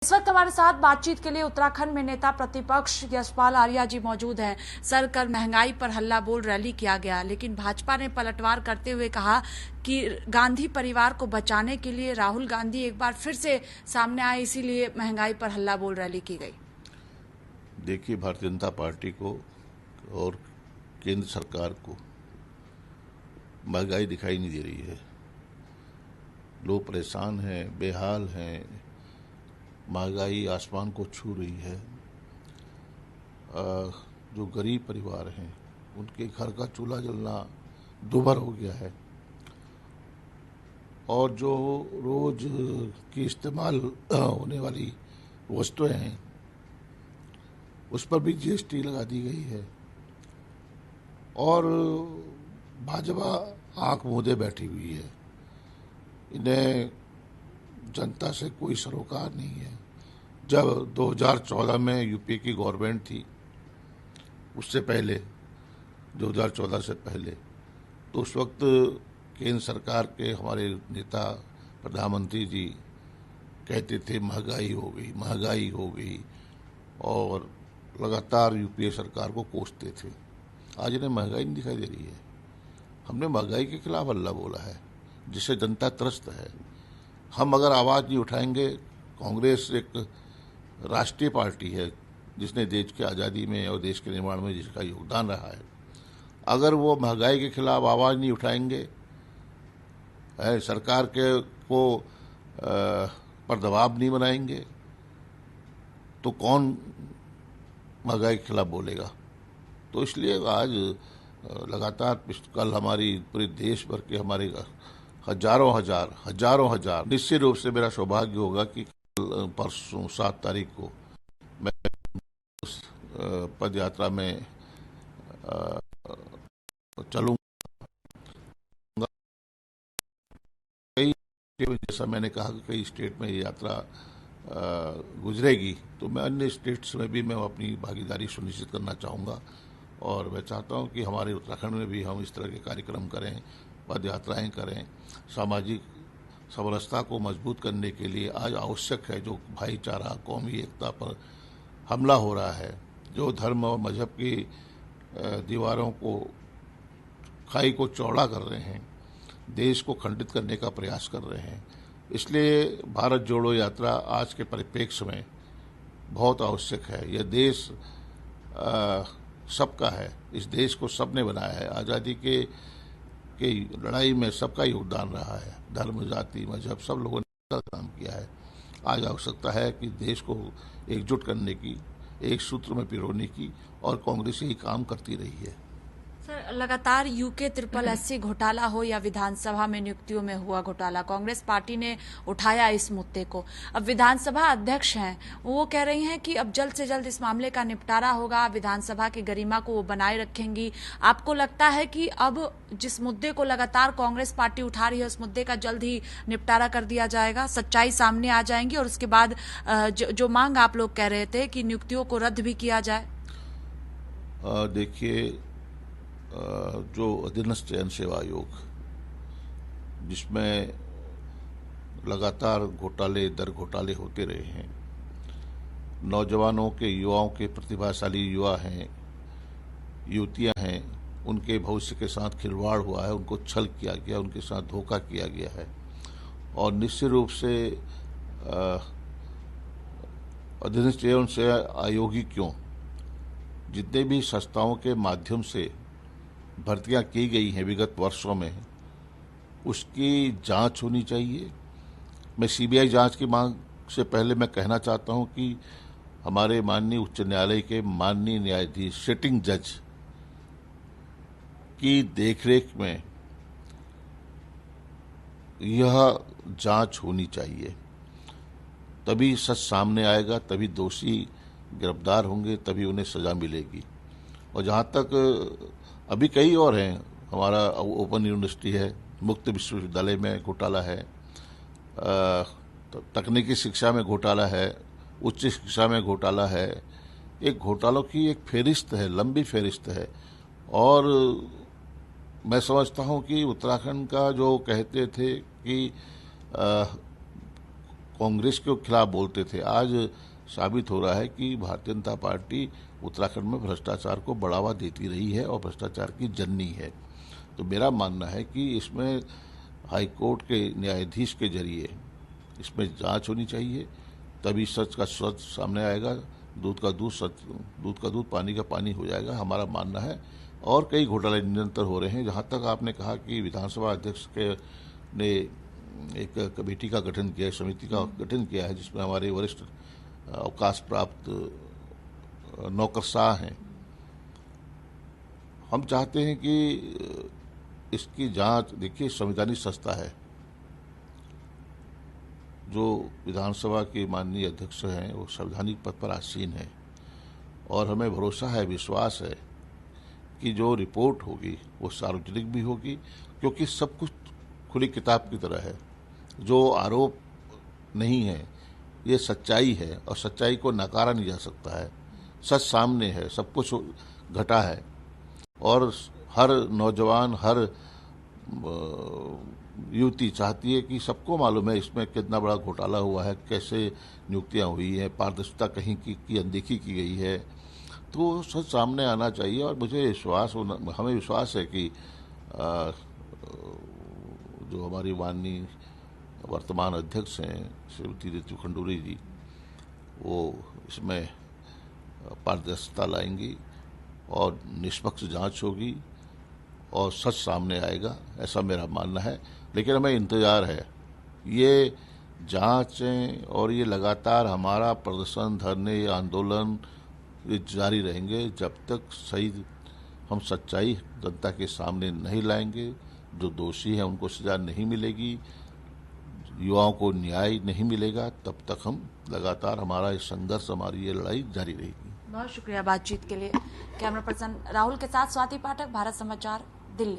इस वक्त हमारे साथ बातचीत के लिए उत्तराखंड में नेता प्रतिपक्ष यशपाल आर्या जी मौजूद हैं। सर, कल महंगाई पर हल्ला बोल रैली किया गया, लेकिन भाजपा ने पलटवार करते हुए कहा कि गांधी परिवार को बचाने के लिए राहुल गांधी एक बार फिर से सामने आए, इसीलिए महंगाई पर हल्ला बोल रैली की गई। देखिए, भारतीय जनता पार्टी को और केंद्र सरकार को महंगाई दिखाई नहीं दे रही है। लोग परेशान हैं, बेहाल हैं, महंगाई आसमान को छू रही है। जो गरीब परिवार हैं उनके घर का चूल्हा जलना दुभर हो गया है, और जो रोज की इस्तेमाल होने वाली वस्तुएं हैं उस पर भी जीएसटी लगा दी गई है, और भाजपा आंख मूंदे बैठी हुई है। इन्हें जनता से कोई सरोकार नहीं है। जब 2014 में यूपी की गवर्नमेंट थी, उससे पहले 2014 से पहले, तो उस वक्त केंद्र सरकार के हमारे नेता प्रधानमंत्री जी कहते थे महंगाई हो गई, और लगातार यूपीए सरकार को कोसते थे। आज इन्हें महंगाई नहीं दिखाई दे रही है। हमने महंगाई के खिलाफ हल्ला बोला है, जिससे जनता त्रस्त है। हम अगर आवाज नहीं उठाएंगे, कांग्रेस एक राष्ट्रीय पार्टी है जिसने देश की आज़ादी में और देश के निर्माण में जिसका योगदान रहा है, अगर वो महंगाई के खिलाफ आवाज नहीं उठाएंगे, सरकार के को पर दबाव नहीं बनाएंगे, तो कौन महंगाई के खिलाफ बोलेगा। तो इसलिए आज लगातार कल हमारी पूरे देश भर के हमारे हजारों हजार निश्चित रूप से मेरा सौभाग्य होगा कि परसों 7 तारीख को मैं उस पद यात्रा में चलूंगा। कई, जैसा मैंने कहा कि कई स्टेट में ये यात्रा गुजरेगी, तो मैं अन्य स्टेट्स में भी मैं अपनी भागीदारी सुनिश्चित करना चाहूँगा, और मैं चाहता हूँ कि हमारे उत्तराखंड में भी हम इस तरह के कार्यक्रम करें, पद यात्राएँ करें। सामाजिक समरसता को मजबूत करने के लिए आज आवश्यक है, जो भाईचारा, कौमी एकता पर हमला हो रहा है, जो धर्म और मजहब की दीवारों को, खाई को चौड़ा कर रहे हैं, देश को खंडित करने का प्रयास कर रहे हैं। इसलिए भारत जोड़ो यात्रा आज के परिप्रेक्ष्य में बहुत आवश्यक है। यह देश सबका है, इस देश को सबने बनाया है। आज़ादी के लड़ाई में सबका योगदान रहा है। धर्म, जाति, मजहब सब लोगों ने काम किया है। आज आवश्यकता है कि देश को एकजुट करने की, एक सूत्र में पिरोने की, और कांग्रेस यही काम करती रही है। सर, लगातार यूके SSS घोटाला हो या विधानसभा में नियुक्तियों में हुआ घोटाला, कांग्रेस पार्टी ने उठाया इस मुद्दे को। अब विधानसभा अध्यक्ष हैं, वो कह रही हैं कि अब जल्द से जल्द इस मामले का निपटारा होगा, विधानसभा की गरिमा को वो बनाए रखेंगी। आपको लगता है कि अब जिस मुद्दे को लगातार कांग्रेस पार्टी उठा रही है, उस मुद्दे का जल्द ही निपटारा कर दिया जाएगा, सच्चाई सामने आ जाएंगी, और उसके बाद जो मांग आप लोग कह रहे थे कि नियुक्तियों को रद्द भी किया जाए? देखिए, जो अधीनस्थ चयन सेवा आयोग, जिसमें लगातार घोटाले दर घोटाले होते रहे हैं, नौजवानों के, युवाओं के, प्रतिभाशाली युवा हैं, युवतियां हैं, उनके भविष्य के साथ खिलवाड़ हुआ है, उनको छल किया गया, उनके साथ धोखा किया गया है। और निश्चित रूप से अधीनस्थ चयन सेवा आयोग ही क्यों, जितने भी संस्थाओं के माध्यम से भर्तियां की गई हैं विगत वर्षों में, उसकी जांच होनी चाहिए। मैं सीबीआई जांच की मांग से पहले मैं कहना चाहता हूं कि हमारे माननीय उच्च न्यायालय के माननीय न्यायाधीश, सिटिंग जज की देखरेख में यह जांच होनी चाहिए। तभी सच सामने आएगा, तभी दोषी गिरफ्तार होंगे, तभी उन्हें सजा मिलेगी। और जहां तक अभी कई और हैं, हमारा ओपन यूनिवर्सिटी है, मुक्त विश्वविद्यालय में घोटाला है, तकनीकी शिक्षा में घोटाला है, उच्च शिक्षा में घोटाला है। एक घोटालों की एक फेरिस्त है, लंबी फेरिस्त है। और मैं समझता हूं कि उत्तराखंड का जो कहते थे कि कांग्रेस के खिलाफ बोलते थे, आज साबित हो रहा है कि भारतीय जनता पार्टी उत्तराखंड में भ्रष्टाचार को बढ़ावा देती रही है और भ्रष्टाचार की जननी है। तो मेरा मानना है कि इसमें हाईकोर्ट के न्यायाधीश के जरिए इसमें जांच होनी चाहिए, तभी सच का सच सामने आएगा, दूध का दूध सच, दूध का दूध, पानी का पानी हो जाएगा, हमारा मानना है। और कई घोटाले निरंतर हो रहे हैं। जहां तक आपने कहा कि विधानसभा अध्यक्ष ने एक कमेटी का गठन किया है, समिति का गठन किया है, जिसमें हमारे वरिष्ठ अवकाश प्राप्त नौकरशाह हैं। हम चाहते हैं कि इसकी जांच, देखिए संवैधानिक संस्था है, जो विधानसभा के माननीय अध्यक्ष हैं वो संवैधानिक पद पर आसीन है, और हमें भरोसा है, विश्वास है कि जो रिपोर्ट होगी वो सार्वजनिक भी होगी, क्योंकि सब कुछ खुली किताब की तरह है। जो आरोप नहीं है ये सच्चाई है, और सच्चाई को नकारा नहीं जा सकता है। सच सामने है, सब कुछ घटा है, और हर नौजवान, हर युवती चाहती है कि सबको मालूम है इसमें कितना बड़ा घोटाला हुआ है, कैसे नियुक्तियां हुई हैं, पारदर्शिता कहीं की अनदेखी की गई है। तो सच सामने आना चाहिए, और मुझे विश्वास, हमें विश्वास है कि जो हमारी माननीय वर्तमान अध्यक्ष हैं श्रीमती रितु खंडूरी जी, वो इसमें पारदर्शिता लाएंगी और निष्पक्ष जांच होगी और सच सामने आएगा, ऐसा मेरा मानना है। लेकिन हमें इंतजार है, ये जांचें और ये लगातार हमारा प्रदर्शन, धरने, आंदोलन जारी रहेंगे जब तक सही हम सच्चाई जनता के सामने नहीं लाएंगे। जो दोषी हैं उनको सजा नहीं मिलेगी, युवाओं को न्याय नहीं मिलेगा, तब तक हम लगातार हमारा ये संघर्ष, हमारी ये लड़ाई जारी रहेगी। बहुत शुक्रिया बातचीत के लिए। कैमरा पर्सन राहुल के साथ स्वाति पाठक, भारत समाचार, दिल्ली।